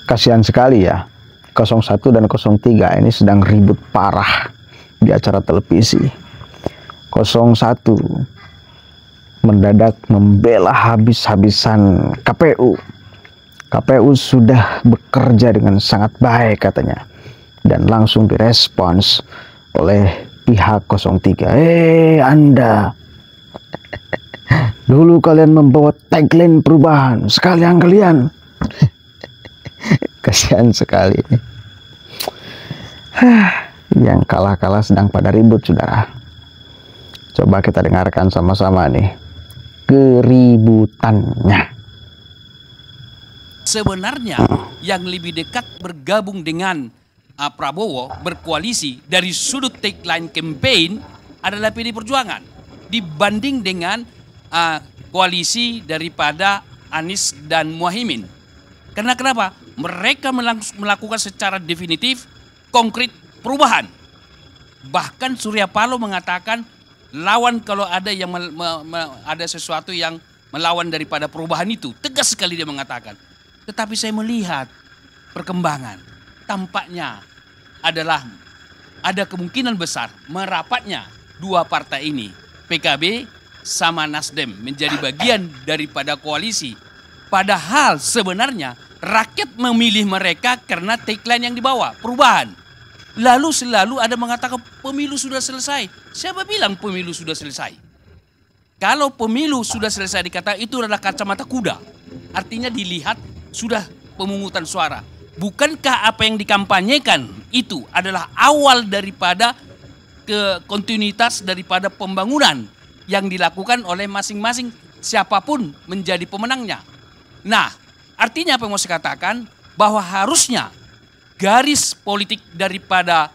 Kasihan sekali ya, 01 dan 03 ini sedang ribut parah di acara televisi. 01 mendadak membela habis-habisan KPU. KPU sudah bekerja dengan sangat baik katanya, dan langsung direspons oleh pihak 03. Anda, dulu kalian membawa tagline perubahan, sekalian kalian. Kasihan sekali ini. Yang kalah-kalah sedang pada ribut, saudara. Coba kita dengarkan sama-sama nih keributannya. Sebenarnya yang lebih dekat bergabung dengan Prabowo berkoalisi dari sudut tagline campaign adalah PD Perjuangan dibanding dengan koalisi daripada Anies dan Muhaimin. Karena kenapa? Mereka melakukan secara definitif, konkret perubahan. Bahkan Surya Paloh mengatakan lawan kalau ada yang ada sesuatu yang melawan daripada perubahan itu. Tegas sekali dia mengatakan. Tetapi saya melihat perkembangan. Tampaknya adalah ada kemungkinan besar merapatnya dua partai ini. PKB sama Nasdem menjadi bagian daripada koalisi. Padahal sebenarnya rakyat memilih mereka karena tagline yang dibawa, perubahan. Lalu selalu ada mengatakan pemilu sudah selesai. Siapa bilang pemilu sudah selesai? Kalau pemilu sudah selesai dikatakan itu adalah kacamata kuda. Artinya dilihat sudah pemungutan suara. Bukankah apa yang dikampanyekan itu adalah awal daripada kontinuitas daripada pembangunan yang dilakukan oleh masing-masing siapapun menjadi pemenangnya. Nah, artinya apa yang mau saya katakan? Bahwa harusnya garis politik daripada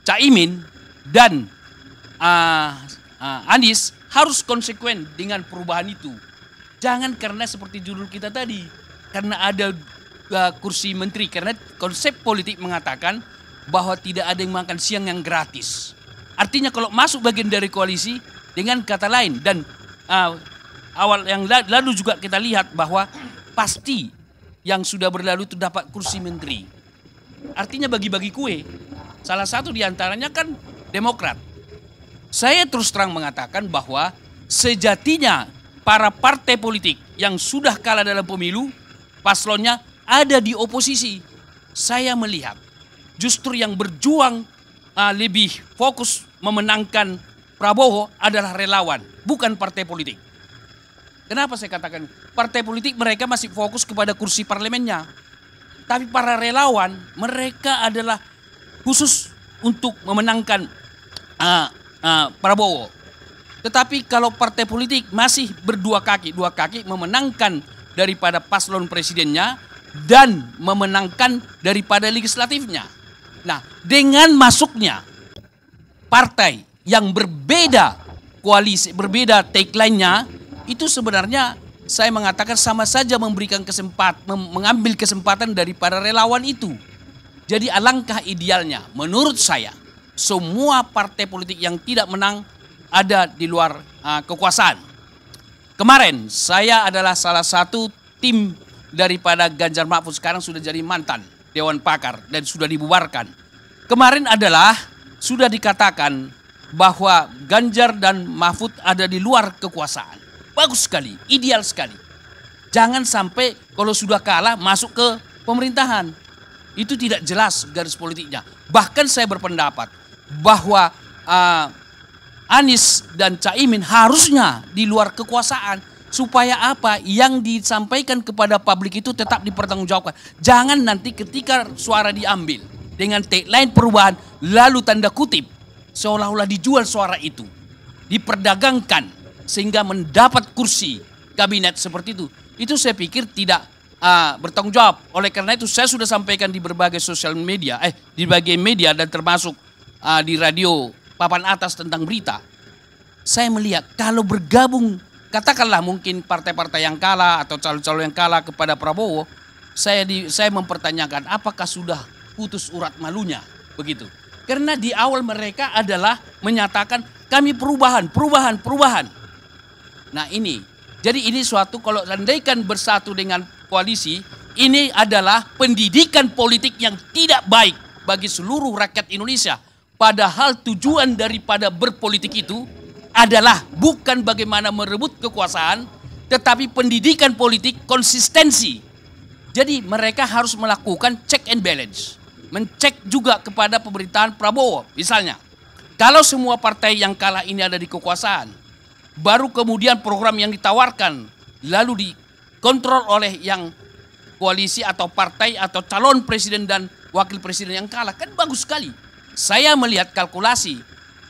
Caimin dan Anies harus konsekuen dengan perubahan itu. Jangan karena seperti judul kita tadi, karena ada kursi menteri, karena konsep politik mengatakan bahwa tidak ada yang makan siang yang gratis. Artinya kalau masuk bagian dari koalisi, dengan kata lain, dan awal yang lalu juga kita lihat bahwa pasti yang sudah berlalu itu dapat kursi menteri. Artinya bagi-bagi kue. Salah satu diantaranya kan Demokrat. Saya terus terang mengatakan bahwa sejatinya para partai politik yang sudah kalah dalam pemilu, paslonnya ada di oposisi. Saya melihat justru yang berjuang lebih fokus memenangkan Prabowo adalah relawan, bukan partai politik. Kenapa saya katakan? Partai politik mereka masih fokus kepada kursi parlemennya. Tapi para relawan mereka adalah khusus untuk memenangkan Prabowo. Tetapi kalau partai politik masih dua kaki memenangkan daripada paslon presidennya dan memenangkan daripada legislatifnya. Nah, dengan masuknya partai yang berbeda koalisi, berbeda tagline-nya, itu sebenarnya saya mengatakan sama saja memberikan mengambil kesempatan daripada relawan itu. Jadi alangkah idealnya menurut saya semua partai politik yang tidak menang ada di luar kekuasaan. Kemarin saya adalah salah satu tim daripada Ganjar Mahfud, sekarang sudah jadi mantan Dewan Pakar dan sudah dibubarkan. Kemarin adalah sudah dikatakan bahwa Ganjar dan Mahfud ada di luar kekuasaan. Bagus sekali, ideal sekali. Jangan sampai kalau sudah kalah masuk ke pemerintahan. Itu tidak jelas garis politiknya. Bahkan saya berpendapat bahwa Anies dan Caimin harusnya di luar kekuasaan. Supaya apa? Yang disampaikan kepada publik itu tetap dipertanggungjawabkan. Jangan nanti ketika suara diambil dengan tagline perubahan lalu tanda kutip seolah-olah dijual suara itu. Diperdagangkan sehingga mendapat kursi kabinet seperti itu. Itu saya pikir tidak bertanggung jawab. Oleh karena itu saya sudah sampaikan di berbagai sosial media, di berbagai media dan termasuk di radio papan atas tentang berita. Saya melihat kalau bergabung, katakanlah mungkin partai-partai yang kalah atau calon-calon yang kalah kepada Prabowo, saya mempertanyakan apakah sudah putus urat malunya begitu. Karena di awal mereka adalah menyatakan kami perubahan. Nah ini, jadi ini suatu kalau andaikan bersatu dengan koalisi, ini adalah pendidikan politik yang tidak baik bagi seluruh rakyat Indonesia. Padahal tujuan daripada berpolitik itu adalah bukan bagaimana merebut kekuasaan, tetapi pendidikan politik konsistensi. Jadi mereka harus melakukan check and balance. Mencek juga kepada pemerintahan Prabowo. Misalnya, kalau semua partai yang kalah ini ada di kekuasaan, baru kemudian program yang ditawarkan lalu dikontrol oleh yang koalisi atau partai atau calon presiden dan wakil presiden yang kalah, kan bagus sekali. Saya melihat kalkulasi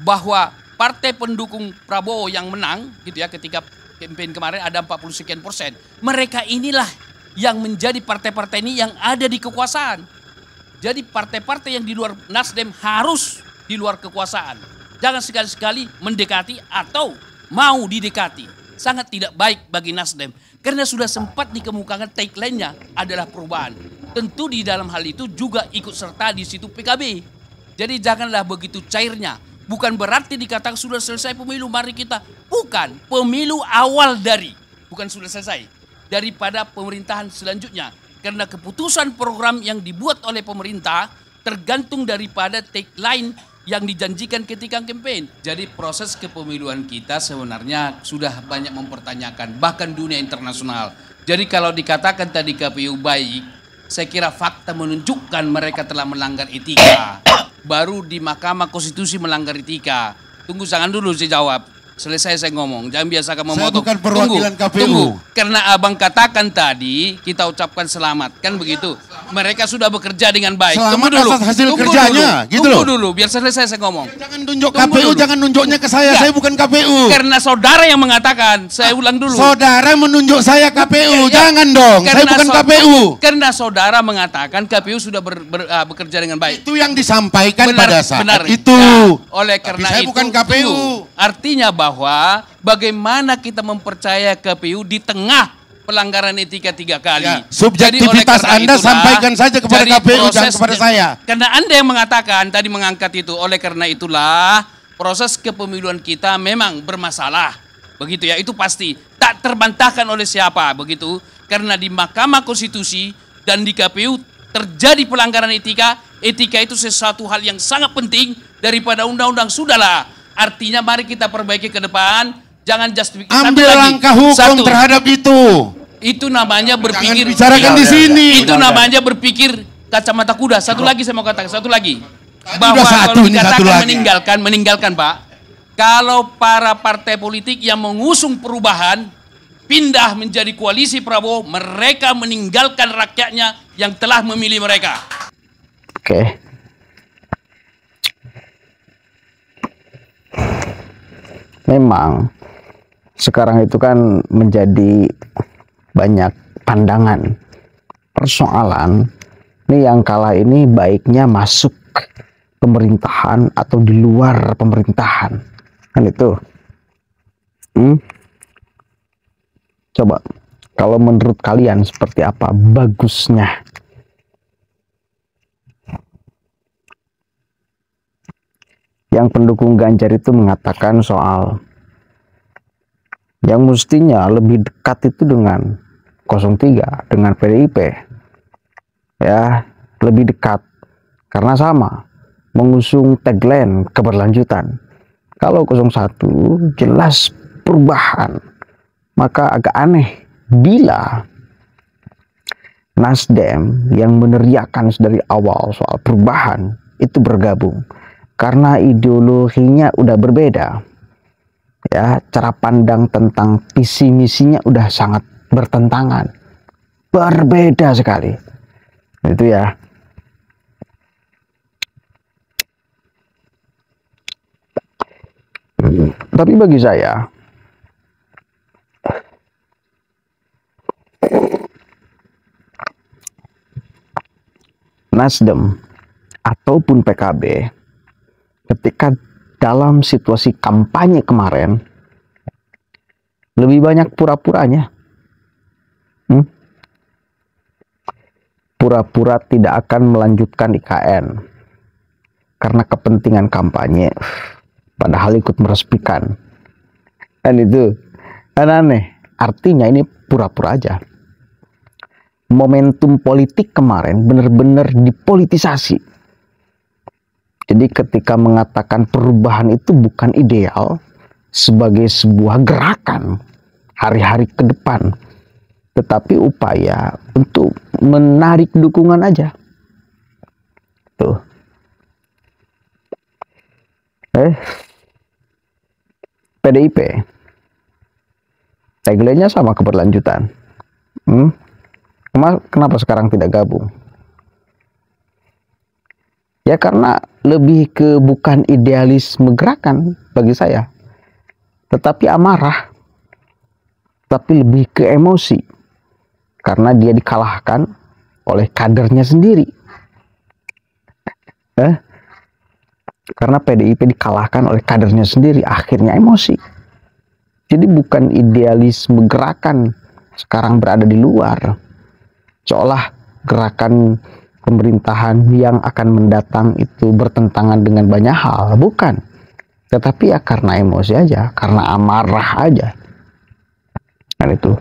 bahwa partai pendukung Prabowo yang menang gitu ya, ketika kampanye kemarin ada 40 sekian persen. Mereka inilah yang menjadi partai-partai ini yang ada di kekuasaan. Jadi partai-partai yang di luar Nasdem harus di luar kekuasaan. Jangan sekali-sekali mendekati atau mau didekati. Sangat tidak baik bagi Nasdem. Karena sudah sempat dikemukakan tagline-nya adalah perubahan. Tentu di dalam hal itu juga ikut serta di situ PKB. Jadi janganlah begitu cairnya. Bukan berarti dikatakan sudah selesai pemilu, mari kita. Bukan, pemilu awal dari. Bukan sudah selesai. Daripada pemerintahan selanjutnya. Karena keputusan program yang dibuat oleh pemerintah tergantung daripada tagline yang dijanjikan ketika kampanye. Jadi proses kepemiluan kita sebenarnya sudah banyak mempertanyakan. Bahkan dunia internasional. Jadi kalau dikatakan tadi KPU baik, saya kira fakta menunjukkan mereka telah melanggar etika. Baru di Mahkamah Konstitusi melanggar etika. Tunggu, jangan dulu saya jawab. Selesai saya ngomong, jangan biasakan memotong. Saya bukan perwakilan KPU. Tunggu, karena abang katakan tadi, kita ucapkan selamat, kan begitu. Mereka sudah bekerja dengan baik. Selamat Tunggu dulu, atas hasil tunggu kerjanya, dulu, gitu tunggu loh. dulu, biar selesai saya ngomong. Jangan tunjuk Tunggu KPU, dulu. jangan nunjuknya ke saya. Enggak. Saya bukan KPU. Karena saudara yang mengatakan, saya ulang dulu. Saudara menunjuk saya KPU, Ya, jangan dong. Saya bukan KPU. Karena saudara mengatakan KPU sudah bekerja dengan baik. Itu yang disampaikan Benar, pada saat benar. itu. Ya, oleh Tapi karena saya itu, bukan KPU. tunggu. Artinya bahwa bagaimana kita mempercaya KPU di tengah pelanggaran etika 3 kali. Ya, subjektivitas Jadi, oleh karena Anda itulah, sampaikan saja kepada dari KPU, jangan proses- kepada saya. Karena Anda yang mengatakan tadi mengangkat itu, oleh karena itulah proses kepemiluan kita memang bermasalah. Begitu ya, itu pasti. Tak terbantahkan oleh siapa, begitu. Karena di Mahkamah Konstitusi dan di KPU terjadi pelanggaran etika. Etika itu sesuatu hal yang sangat penting daripada undang-undang. Sudahlah, artinya mari kita perbaiki ke depan. Jangan justifikasi. Ambil langkah hukum terhadap itu. Itu namanya berpikir. Jangan bicarakan di sini. Itu namanya berpikir kacamata kuda. Satu lagi saya mau katakan, satu lagi. Udah satu, kalau ini dikatakan satu lagi. meninggalkan Pak. Kalau para partai politik yang mengusung perubahan pindah menjadi koalisi Prabowo, mereka meninggalkan rakyatnya yang telah memilih mereka. Oke. Memang sekarang itu kan menjadi banyak pandangan persoalan. Ini yang kalah ini baiknya masuk pemerintahan atau di luar pemerintahan. Kan itu. Coba kalau menurut kalian seperti apa bagusnya? Yang pendukung Ganjar itu mengatakan soal yang mestinya lebih dekat itu dengan 03, dengan PDIP. Ya, lebih dekat karena sama mengusung tagline keberlanjutan. Kalau 01 jelas perubahan, maka agak aneh bila Nasdem yang meneriakan dari awal soal perubahan itu bergabung. Karena ideologinya udah berbeda, ya, cara pandang tentang visi misinya udah sangat bertentangan, berbeda sekali, itu ya. Tapi bagi saya, Nasdem ataupun PKB ketika dalam situasi kampanye kemarin lebih banyak pura-puranya. Pura-pura tidak akan melanjutkan IKN karena kepentingan kampanye, padahal ikut meresmikan. Dan itu kan aneh, artinya ini pura-pura aja. momentum politik kemarin benar-benar dipolitisasi. Jadi ketika mengatakan perubahan itu bukan ideal sebagai sebuah gerakan hari-hari ke depan, tetapi upaya untuk menarik dukungan aja. Tuh. PDIP tagline-nya sama, keberlanjutan. Kenapa sekarang tidak gabung? Ya karena lebih ke bukan idealisme gerakan bagi saya, tetapi amarah, tapi lebih ke emosi, karena dia dikalahkan oleh kadernya sendiri. Karena PDIP dikalahkan oleh kadernya sendiri, akhirnya emosi. Jadi bukan idealisme gerakan sekarang berada di luar, seolah gerakan pemerintahan yang akan mendatang itu bertentangan dengan banyak hal, bukan. Tetapi ya karena emosi aja, karena amarah aja. Kan itu.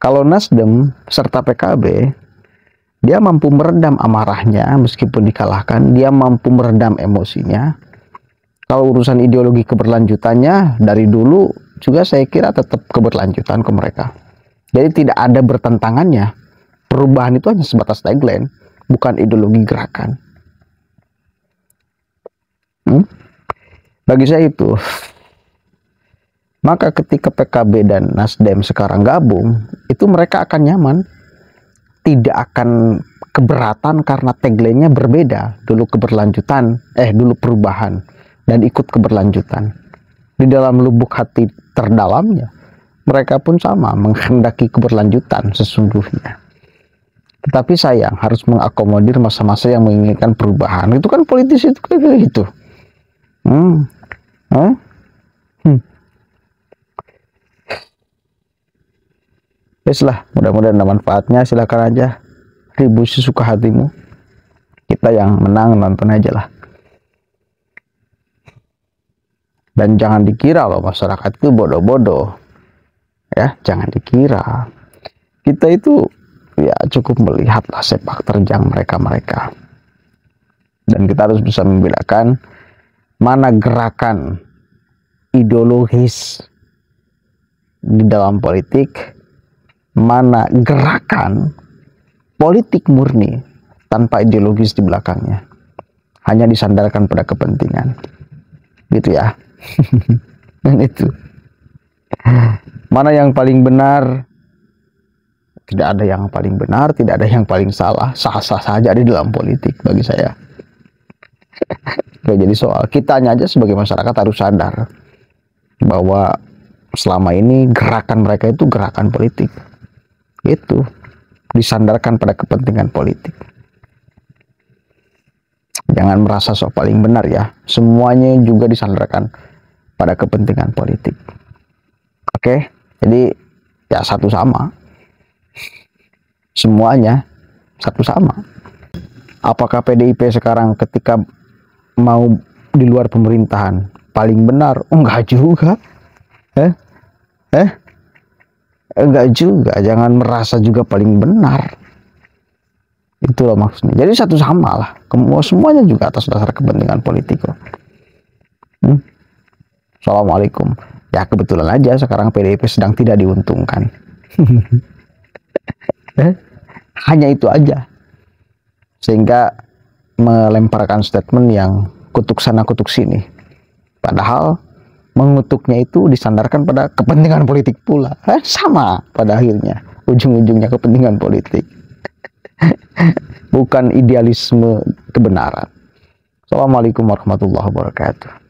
Kalau Nasdem serta PKB, dia mampu meredam amarahnya meskipun dikalahkan, dia mampu meredam emosinya. Kalau urusan ideologi keberlanjutannya dari dulu juga saya kira tetap keberlanjutan ke mereka. Jadi tidak ada bertentangannya. Perubahan itu hanya sebatas tagline, bukan ideologi gerakan. Bagi saya itu. Maka ketika PKB dan Nasdem sekarang gabung, itu mereka akan nyaman. Tidak akan keberatan karena tagline-nya berbeda. Dulu keberlanjutan, dulu perubahan, dan ikut keberlanjutan. Di dalam lubuk hati terdalamnya, mereka pun sama, menghendaki keberlanjutan sesungguhnya. Tetapi sayang, harus mengakomodir masa-masa yang menginginkan perubahan. Itu kan politis itu kayak gitu. Lah, mudah-mudahan ada manfaatnya. Silakan aja ribut sesuka hatimu. Kita yang menang nonton aja lah. Dan jangan dikira loh masyarakat itu bodoh-bodoh. Ya, jangan dikira. Kita itu ya cukup melihatlah sepak terjang mereka-mereka. Dan kita harus bisa membedakan mana gerakan ideologis di dalam politik, mana gerakan politik murni tanpa ideologis di belakangnya, hanya disandarkan pada kepentingan, gitu ya. Dan itu mana yang paling benar? Tidak ada yang paling benar, tidak ada yang paling salah, sah-sah saja di dalam politik bagi saya. Jadi soal kitanya aja sebagai masyarakat harus sadar bahwa selama ini gerakan mereka itu gerakan politik. Itu disandarkan pada kepentingan politik. Jangan merasa sok paling benar ya. Semuanya juga disandarkan pada kepentingan politik. Oke, jadi ya satu sama. Semuanya satu sama. Apakah PDIP sekarang ketika mau di luar pemerintahan paling benar? Enggak juga. Enggak juga, jangan merasa juga paling benar. Itulah maksudnya. Jadi satu sama lah. Semuanya juga atas dasar kepentingan politik kok. Assalamualaikum. Ya kebetulan aja sekarang PDIP sedang tidak diuntungkan. Hanya itu aja. Sehingga melemparkan statement yang kutuk sana kutuk sini. Padahal mengutuknya itu disandarkan pada kepentingan politik pula. Sama pada akhirnya. Ujung-ujungnya kepentingan politik. Bukan idealisme kebenaran. Assalamualaikum warahmatullahi wabarakatuh.